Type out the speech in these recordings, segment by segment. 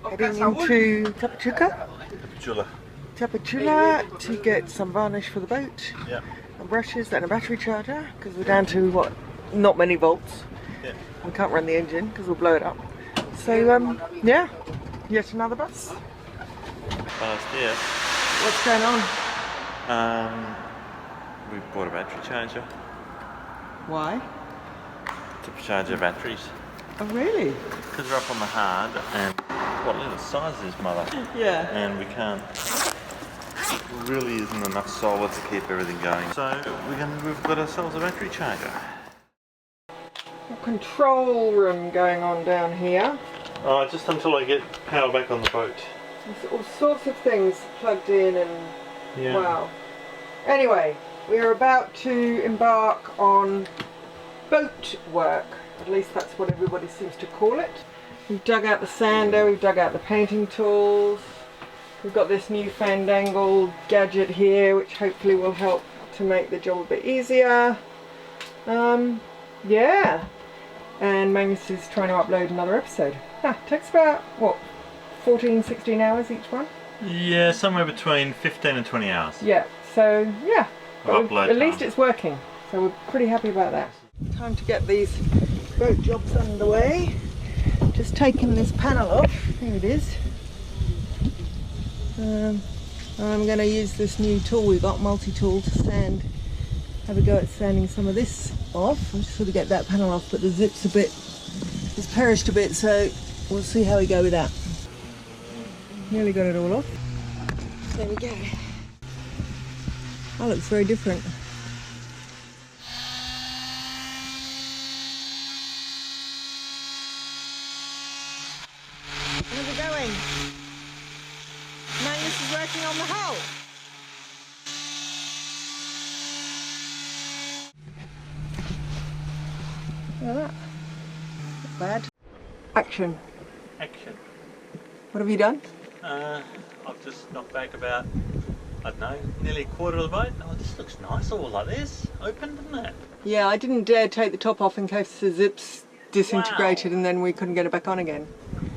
Heading into Tapachula to get some varnish for the boat. Yeah. And brushes and a battery charger because we're down to what? Not many volts. Yeah. We can't run the engine because we'll blow it up. So yeah, yet another bus. Yeah. What's going on? We bought a battery charger Why? to charge our batteries. Oh really? Because we're up on the hard and what little size is mother. Yeah. And we can't. Really isn't enough solid to keep everything going. So we've got ourselves a battery charger. A control room going on down here. Oh, just until I get power back on the boat. There's all sorts of things plugged in and Yeah. wow. Anyway, we are about to embark on boat work. At least that's what everybody seems to call it. We've dug out the sander, we've dug out the painting tools. We've got this new fandangled gadget here which hopefully will help to make the job a bit easier. Yeah. And Magnus is trying to upload another episode. Takes about, what, 14, 16 hours each one? Yeah, somewhere between 15 and 20 hours. Yeah, so yeah. Upload at least it's working, so we're pretty happy about that. Time to get these boat jobs underway. Just taking this panel off. Here it is. I'm going to use this new tool we got, multi-tool, to sand. Have a go at sanding some of this off. I'm just going to get that panel off, but the zip's a bit, it's perished a bit, so we'll see how we go with that. Nearly got it all off. There we go. That looks very different. How's it going? Magnus is working on the hull. Look at that. Not bad. Action. Action. What have you done? I've just knocked back about, I don't know, nearly a quarter of the boat. Oh, this looks nice all like this. Open, doesn't it? Yeah, I didn't dare take the top off in case the zips disintegrated and then we couldn't get it back on again.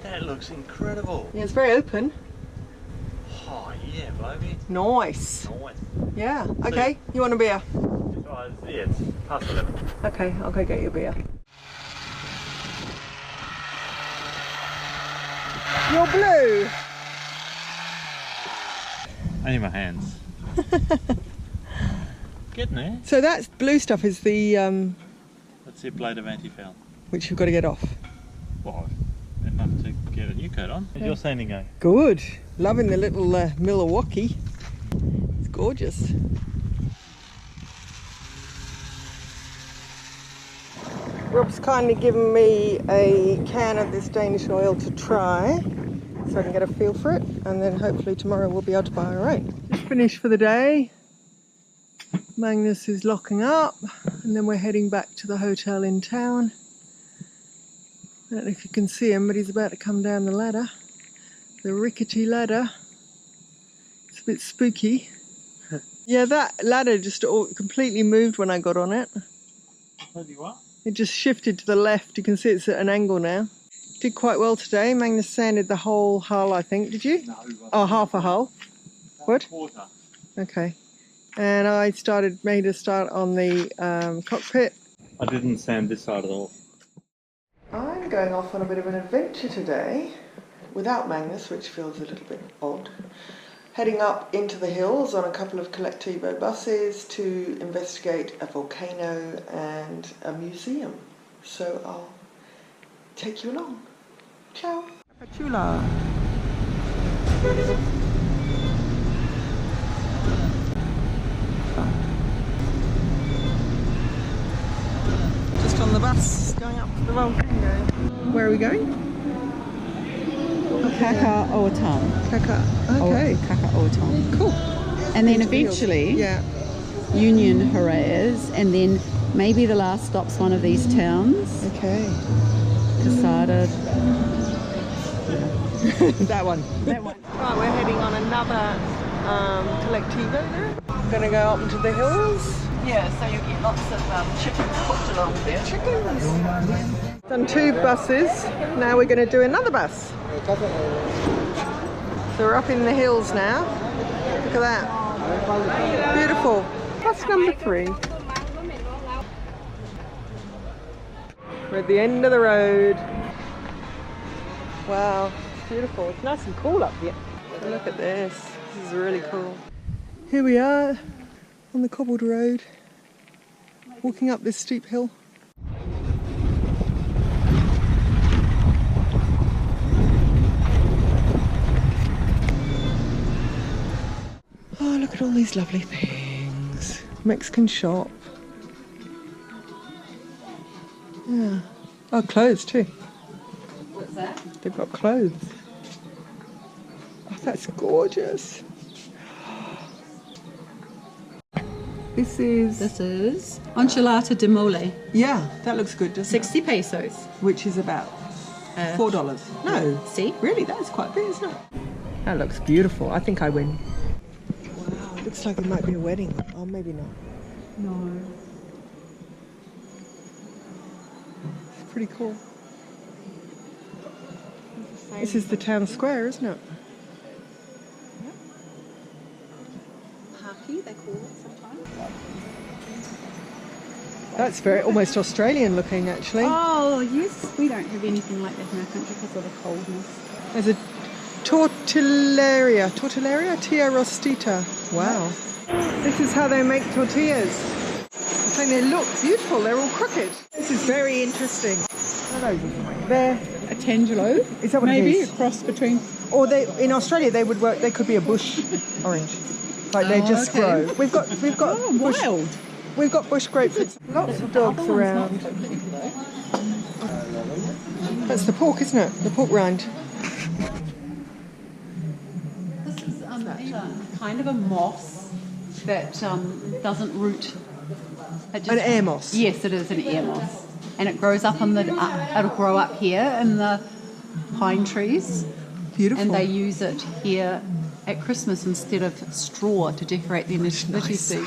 That looks incredible. Yeah, it's very open. Oh, yeah, baby. Nice. Nice. Yeah, okay. You want a beer? Oh, yeah, it's past 11. Okay, I'll go get you a beer. You're blue. Only my hands. Getting there. So that blue stuff is the That's the blade of anti-foul. which you've got to get off. Well, enough to get a new coat on. How's your sanding going? Good. Loving the little Milwaukee. It's gorgeous. Rob's kindly given me a can of this Danish oil to try so I can get a feel for it, and then hopefully tomorrow we'll be able to buy our own. Just finished for the day. Magnus is locking up and then we're heading back to the hotel in town. I don't know if you can see him, but he's about to come down the ladder. The rickety ladder. It's a bit spooky. Yeah, that ladder just completely moved when I got on it. What? It just shifted to the left. You can see it's at an angle now. Did quite well today. Magnus sanded the whole hull, I think. Did you? No. Oh, half a hull. What? Quarter. Okay. And I made a start on the cockpit. I didn't sand this side at all. I'm going off on a bit of an adventure today without Magnus, which feels a little bit odd. Heading up into the hills on a couple of collectivo buses to investigate a volcano and a museum. So I'll take you along. Ciao. Chula. Just on the bus going up to the volcano. Where are we going? Kakaotan. Okay. Kakaotan. Cool. And then eventually Yeah. Union Hoorays, and then maybe the last stop's one of these towns. Okay. Casada. That one. That one. Right, we're heading on another collectivo now. Gonna go up into the hills. Yeah, so you get lots of chickens cooked along there. Chickens. Done 2 buses. Now we're gonna do another bus. So we're up in the hills now. Look at that. Beautiful. That's number 3. We're at the end of the road. Wow, it's beautiful. It's nice and cool up here. Look at this. This is really cool. Here we are on the cobbled road, walking up this steep hill. Oh, look at all these lovely things. Mexican shop. Yeah. Oh, clothes too. What's that? They've got clothes. Oh, that's gorgeous. This is enchilada de mole. Yeah, that looks good, doesn't 60 pesos. it? Which is about $4. No. See? Really, that is quite big, isn't it? That looks beautiful. I think I win. Wow, it looks like it might be a wedding. Oh, maybe not. No. It's pretty cool. This is the town square, isn't it? Parky, they call it sometimes. That's very almost Australian looking, actually. Oh, yes. We don't have anything like that in our country because of the coldness. There's a tortilleria, tia rostita. Wow. This is how they make tortillas. I'm saying they look beautiful, they're all crooked. This is very interesting. What are those? There. A tangelo? Is that what maybe it is? A cross between. Or they in Australia they would work. They could be a bush orange, like they just grow. We've got bush, wild. We've got bush grapefruits. Lots of dogs around. That's the pork, isn't it? The pork rind. This is kind of a moss that doesn't root. An air moss. Yes, it is an air moss, and it grows up on the. It'll grow up here in the pine trees. Beautiful. And they use it here at Christmas instead of straw to decorate their nativity scene.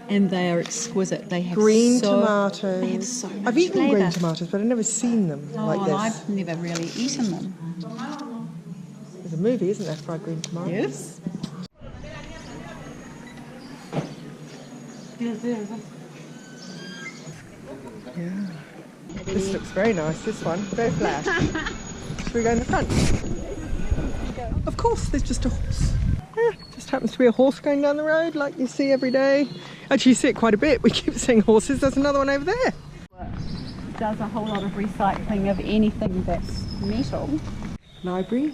And they are exquisite. They have green tomatoes. tomatoes. They have so much I've eaten flavour. green tomatoes, but I've never seen them like and this. I've never really eaten them. There's a movie, isn't there, fried green tomatoes? Yes. Yeah. This looks very nice, this one. Very flash. Should we go in the front? Of course, there's just a horse. Yeah, just happens to be a horse going down the road like you see every day. Actually, you see it quite a bit. We keep seeing horses. There's another one over there. Does a whole lot of recycling of anything that's metal. Library.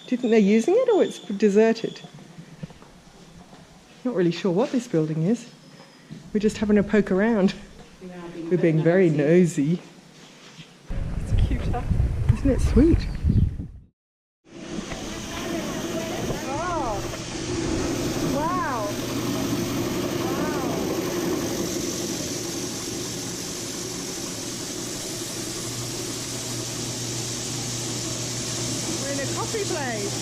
Do you think they're using it or it's deserted? Not really sure what this building is. We're just having a poke around. We're being very nosy. It's cute, huh? Isn't it sweet? Oh, wow. We're in a coffee place.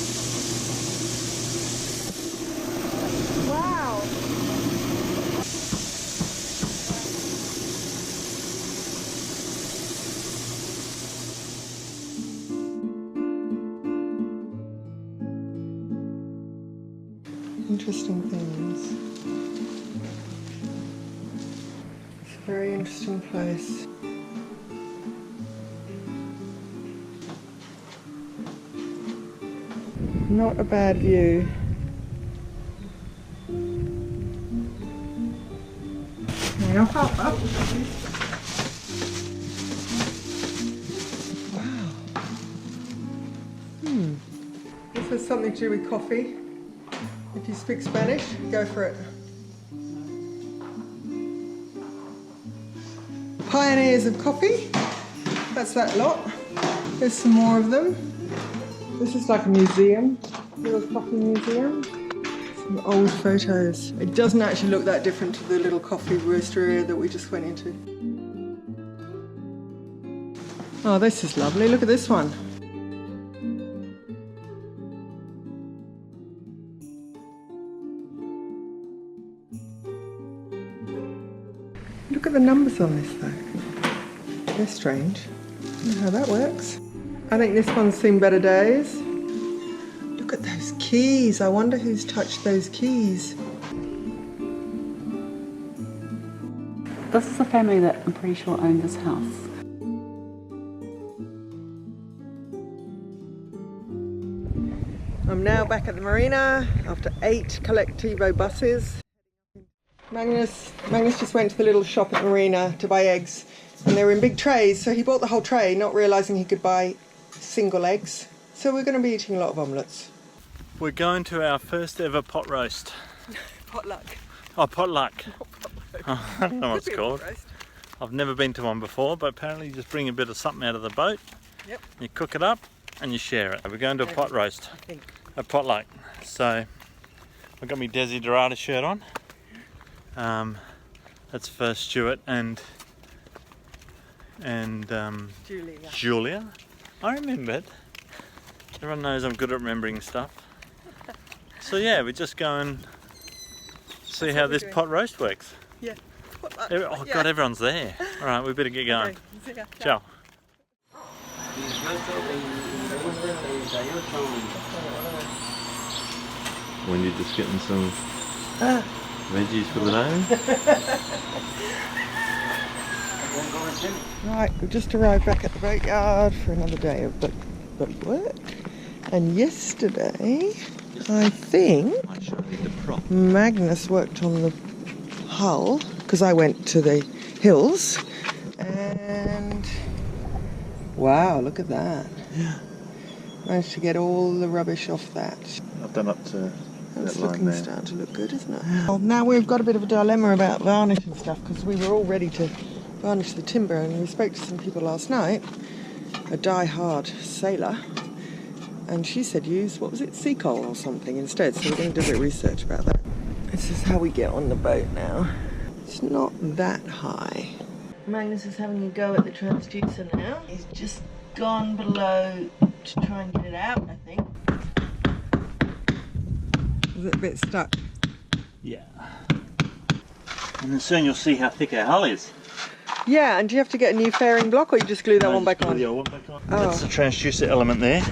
Wow. Interesting things. It's a very interesting place. Not a bad view. Now pop up. Wow. This has something to do with coffee. If you speak Spanish, go for it. Pioneers of coffee. That's that lot. There's some more of them. This is like a museum, little coffee museum. Some old photos. It doesn't actually look that different to the little coffee roasteria that we just went into. Oh, this is lovely. Look at this one. Look at the numbers on this though. They're strange. See how that works. I think this one's seen better days. Look at those keys. I wonder who's touched those keys. This is the family that I'm pretty sure owned this house. I'm now back at the marina after 8 Collectivo buses. Magnus just went to the little shop at the marina to buy eggs, and they were in big trays, so he bought the whole tray, not realising he could buy single eggs. So we're going to be eating a lot of omelettes. We're going to our first ever pot roast. Potluck. Oh, potluck. I don't know what it's called. I've never been to one before, but apparently you just bring a bit of something out of the boat. Yep. You cook it up and you share it. We're going to a pot roast. I think. A potluck. So I've got my Desi Dorada shirt on. That's for Stuart and Julia. I remembered. Everyone knows I'm good at remembering stuff. So yeah, we just go and see how this pot roast works. Yeah. Oh God, everyone's there. All right, we better get going. Okay. Ciao. Wendy just getting some veggies for the day. Right, we've just arrived back at the boatyard for another day of boat work. And yesterday, I think Magnus worked on the hull, because I went to the hills, and wow, look at that. Yeah. Managed to get all the rubbish off that. I've done up to It's starting to look good, isn't it? Well, now we've got a bit of a dilemma about varnish and stuff, because we were all ready to varnish the timber, and we spoke to some people last night, a die-hard sailor, and she said use, what was it, sea coal or something instead, so we're going to do a bit of research about that. This is how we get on the boat now. It's not that high. Magnus is having a go at the transducer now. He's just gone below to try and get it out, I think. Is it a bit stuck? Yeah. And then soon you'll see how thick our hull is. Yeah, and do you have to get a new fairing block, or you just glue that one back on? The old one back on. That's the transducer element there.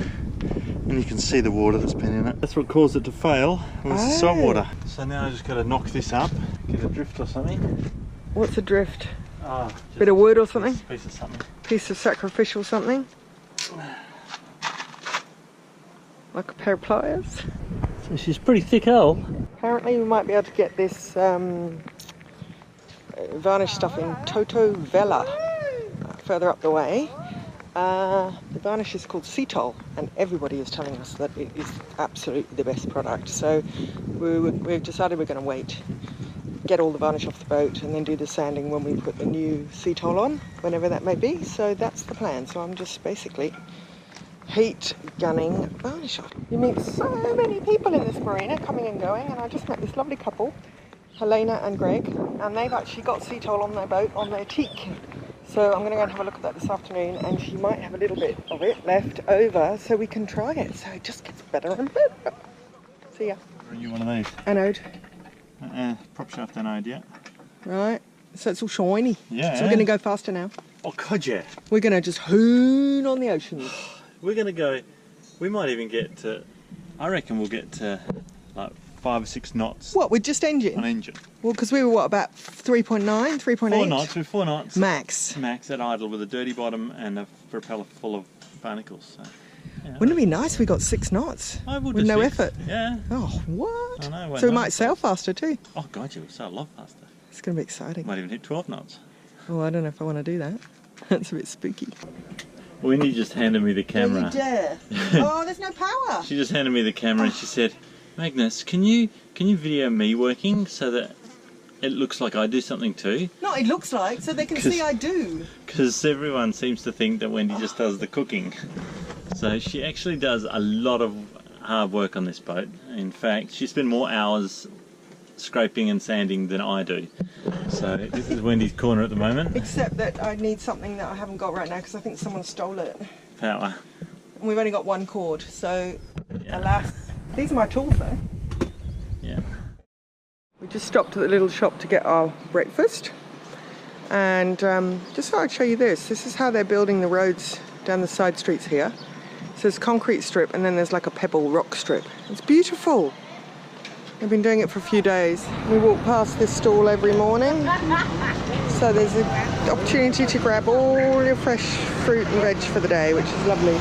And you can see the water that's been in it. That's what caused it to fail, was the salt water. So now I just got to knock this up, get a drift or something. What's a drift? Bit of wood or something? Piece of something. Piece of sacrificial something? Like a pair of pliers? So she's pretty thick hull. Apparently we might be able to get this varnish stuff in Toto Vela, further up the way. The varnish is called Cetol, and everybody is telling us that it is absolutely the best product. So we've decided we're going to wait, get all the varnish off the boat, and then do the sanding when we put the new Cetol on, whenever that may be. So that's the plan. So I'm just basically heat gunning varnish off. You meet so many people in this marina coming and going, and I just met this lovely couple, Helena and Greg, and they've actually got Cetol on their boat, on their teak. So I'm going to go and have a look at that this afternoon, and she might have a little bit of it left over so we can try it. So it just gets better and better. See ya. Are you one of these? Anode. Prop shaft anode, yeah. Right. So it's all shiny. Yeah. So we're going to go faster now. Oh God, yeah. We're going to just hoon on the oceans. We're going to go, we might even get to, I reckon we'll get to like 5 or 6 knots. What, with just engine? On engine. Well, because we were, what, about 3.9, 3.8? 4 knots, with 4 knots. Max. Max at idle with a dirty bottom and a propeller full of barnacles. So, yeah, wouldn't it be nice if we got 6 knots? I would with no 6. effort. Yeah. Oh, what? I know. So we might sail faster too. Oh God, you'll sail a lot faster. It's going to be exciting. Might even hit 12 knots. Oh, I don't know if I want to do that. That's a bit spooky. Wendy just handed me the camera. Don't you dare. Oh, there's no power. She just handed me the camera and she said, Magnus, can you video me working so that it looks like I do something too? No, it looks like, so they can see I do. Because everyone seems to think that Wendy just does the cooking. So she actually does a lot of hard work on this boat. In fact, she spent more hours scraping and sanding than I do. So this is Wendy's corner at the moment. Except that I need something that I haven't got right now because I think someone stole it. Power. And we've only got one cord, so alas. These are my tools though. Yeah. We just stopped at the little shop to get our breakfast. And just thought I'd show you this. This is how they're building the roads down the side streets here. So there's concrete strip and then there's like a pebble rock strip. It's beautiful. They've been doing it for a few days. We walk past this stall every morning. So there's an opportunity to grab all your fresh fruit and veg for the day, which is lovely.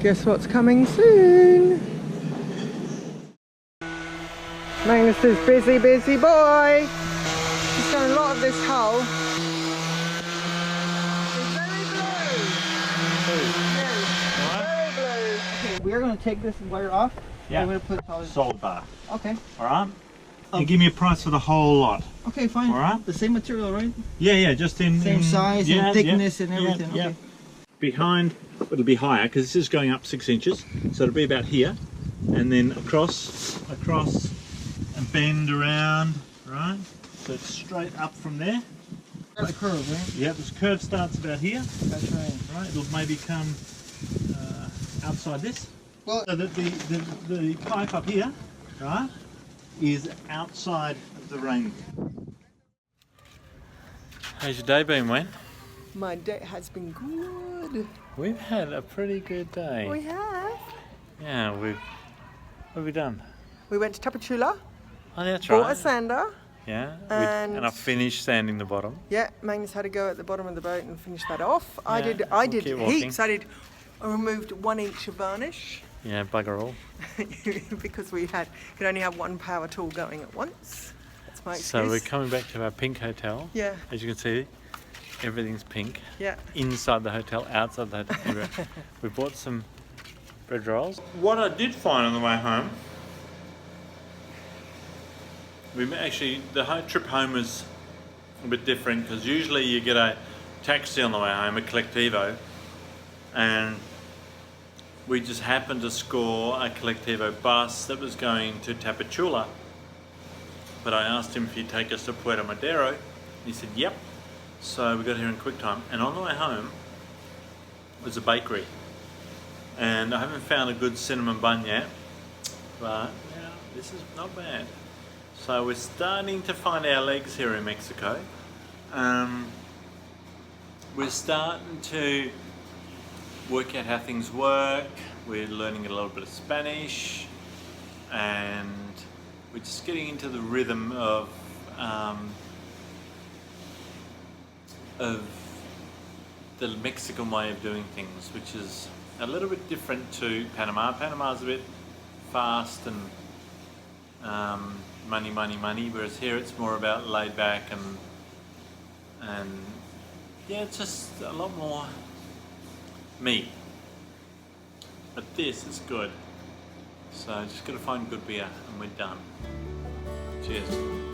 Guess what's coming soon? Magnus is busy, busy boy. He's done a lot of this hull. We're going to take this wire off. Yeah. I'm going to put Solid bar. Okay. Alright? And give me a price for the whole lot. Okay, fine. Alright? The same material, right? Yeah, just in... Same size and thickness and everything. Yeah. Okay. Behind, it'll be higher because this is going up 6 inches. So it'll be about here. And then across, and bend around, right? So it's straight up from there. That's a curve, right? Yeah, this curve starts about here. That's right. Right, it'll maybe come outside this. Well, So that the pipe up here, right, is outside of the rain. How's your day been, Wen? My day has been good. We've had a pretty good day. We have. Yeah, what have we done? We went to Tapachula, Oh, that's bought right. a sander. Yeah, And- and I finished sanding the bottom. Yeah, Magnus had to go at the bottom of the boat and finish that off. I Yeah, did we'll keep walking. heaps. I removed 1 inch of varnish Yeah, bugger all. because could only have one power tool going at once. That's my excuse. So we're coming back to our pink hotel. Yeah, As you can see, everything's pink. yeah. Inside the hotel, outside the hotel. We bought some bread rolls. What I did find on the way home, the trip home was a bit different because usually you get a taxi on the way home, a Collectivo, and we just happened to score a Collectivo bus that was going to Tapachula. But I asked him if he'd take us to Puerto Madero. He said, yep. So we got here in quick time. And on the way home was a bakery. And I haven't found a good cinnamon bun yet. But yeah, this is not bad. So we're starting to find our legs here in Mexico. We're starting to work out how things work. We're learning a little bit of Spanish. And we're just getting into the rhythm of the Mexican way of doing things, which is a little bit different to Panama. Panama's a bit fast and money, whereas here it's more about laid back and yeah, it's just a lot more me. But this is good. So just got to find good beer and we're done. Cheers.